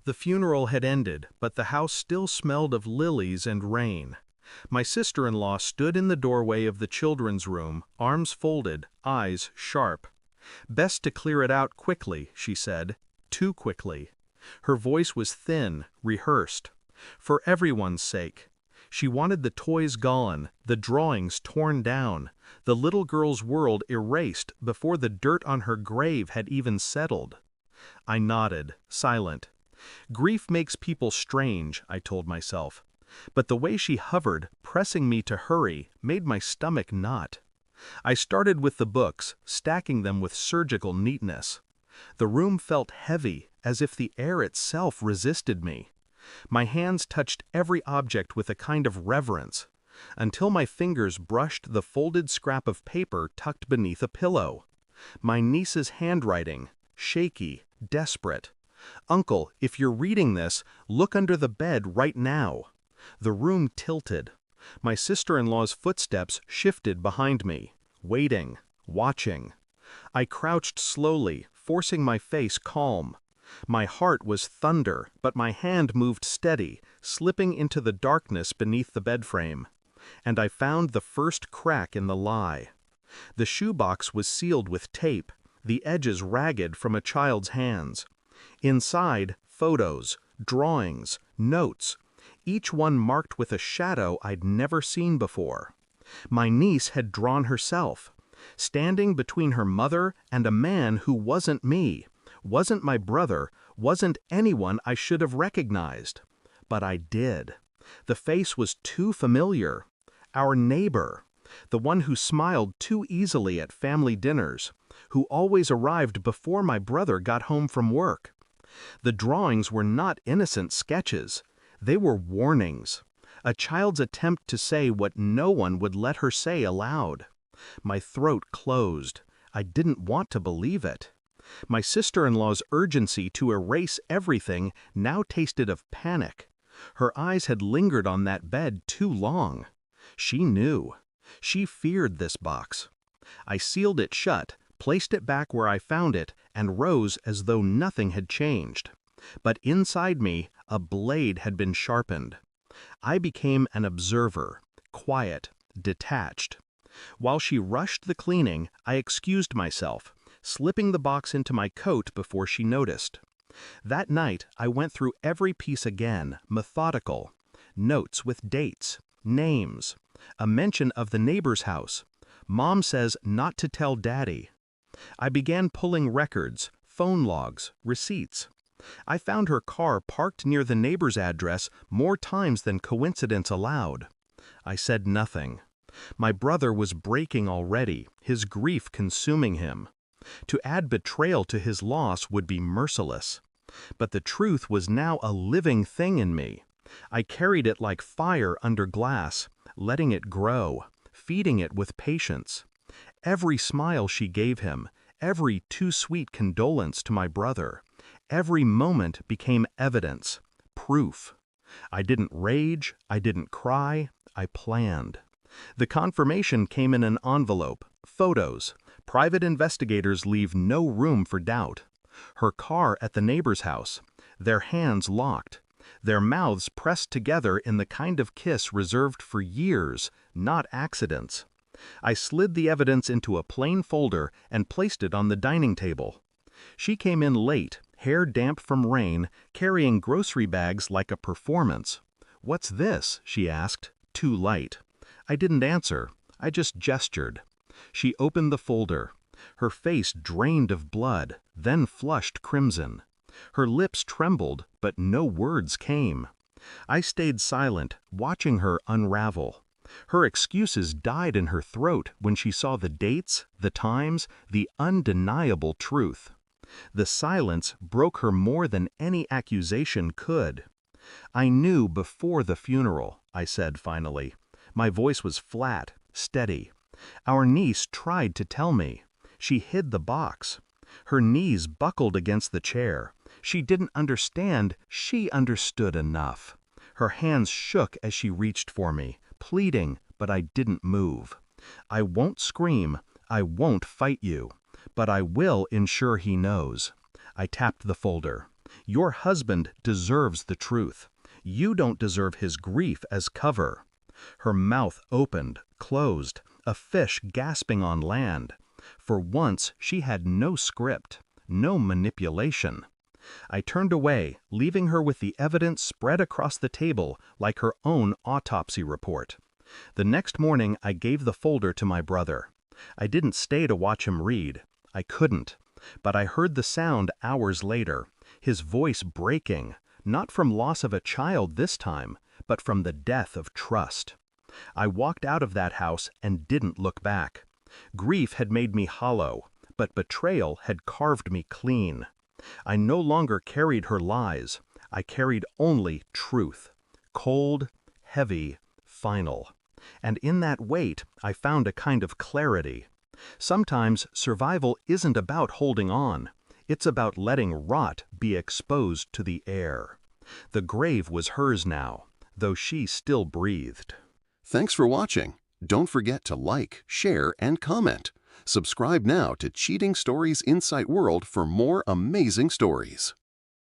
The funeral had ended, but the house still smelled of lilies and rain. My sister-in-law stood in the doorway of the children's room, arms folded, eyes sharp. "Best to clear it out quickly," she said. Too quickly. Her voice was thin, rehearsed. For everyone's sake. She wanted the toys gone, the drawings torn down, the little girl's world erased before the dirt on her grave had even settled. I nodded, silent. Grief makes people strange, I told myself. But the way she hovered, pressing me to hurry, made my stomach knot. I started with the books, stacking them with surgical neatness. The room felt heavy, as if the air itself resisted me. My hands touched every object with a kind of reverence, until my fingers brushed the folded scrap of paper tucked beneath a pillow. My niece's handwriting, shaky, desperate. "Uncle, if you're reading this, look under the bed right now." The room tilted. My sister-in-law's footsteps shifted behind me, waiting, watching. I crouched slowly, forcing my face calm. My heart was thunder, but my hand moved steady, slipping into the darkness beneath the bedframe. And I found the first crack in the lie. The shoebox was sealed with tape, the edges ragged from a child's hands. Inside, photos, drawings, notes, each one marked with a shadow I'd never seen before. My niece had drawn herself, standing between her mother and a man who wasn't me, wasn't my brother, wasn't anyone I should have recognized. But I did. The face was too familiar. Our neighbor, the one who smiled too easily at family dinners, who always arrived before my brother got home from work. The drawings were not innocent sketches. They were warnings. A child's attempt to say what no one would let her say aloud. My throat closed. I didn't want to believe it. My sister-in-law's urgency to erase everything now tasted of panic. Her eyes had lingered on that bed too long. She knew. She feared this box. I sealed it shut, placed it back where I found it, and rose as though nothing had changed. But inside me, a blade had been sharpened. I became an observer, quiet, detached. While she rushed the cleaning, I excused myself, slipping the box into my coat before she noticed. That night, I went through every piece again, methodical. Notes with dates, names, a mention of the neighbor's house. Mom says not to tell Daddy. I began pulling records, phone logs, receipts. I found her car parked near the neighbor's address more times than coincidence allowed. I said nothing. My brother was breaking already, his grief consuming him. To add betrayal to his loss would be merciless. But the truth was now a living thing in me. I carried it like fire under glass, letting it grow, feeding it with patience. Every smile she gave him, every too sweet condolence to my brother, every moment became evidence, proof. I didn't rage, I didn't cry, I planned. The confirmation came in an envelope, photos. Private investigators leave no room for doubt. Her car at the neighbor's house, their hands locked, their mouths pressed together in the kind of kiss reserved for years, not accidents. I slid the evidence into a plain folder and placed it on the dining table. She came in late, hair damp from rain, carrying grocery bags like a performance. "What's this?" she asked, too light. I didn't answer. I just gestured. She opened the folder. Her face drained of blood, then flushed crimson. Her lips trembled, but no words came. I stayed silent, watching her unravel. Her excuses died in her throat when she saw the dates, the times, the undeniable truth. The silence broke her more than any accusation could. "I knew before the funeral," I said finally. My voice was flat, steady. "Our niece tried to tell me. She hid the box. Her knees buckled against the chair. She didn't understand. She understood enough." Her hands shook as she reached for me, pleading, but I didn't move. "I won't scream. I won't fight you. But I will ensure he knows." I tapped the folder. Your husband deserves the truth. You don't deserve his grief as cover. Her mouth opened, closed, a fish gasping on land. For once, she had no script, no manipulation. I turned away, leaving her with the evidence spread across the table like her own autopsy report. The next morning, I gave the folder to my brother. I didn't stay to watch him read. I couldn't. But I heard the sound hours later, his voice breaking, not from loss of a child this time, but from the death of trust. I walked out of that house and didn't look back. Grief had made me hollow, but betrayal had carved me clean. I no longer carried her lies. I carried only truth. Cold, heavy, final. And in that weight, I found a kind of clarity. Sometimes survival isn't about holding on. It's about letting rot be exposed to the air. The grave was hers now, though she still breathed. Thanks for watching. Don't forget to like, share, and comment. Subscribe now to Cheating Stories Insight World for more amazing stories.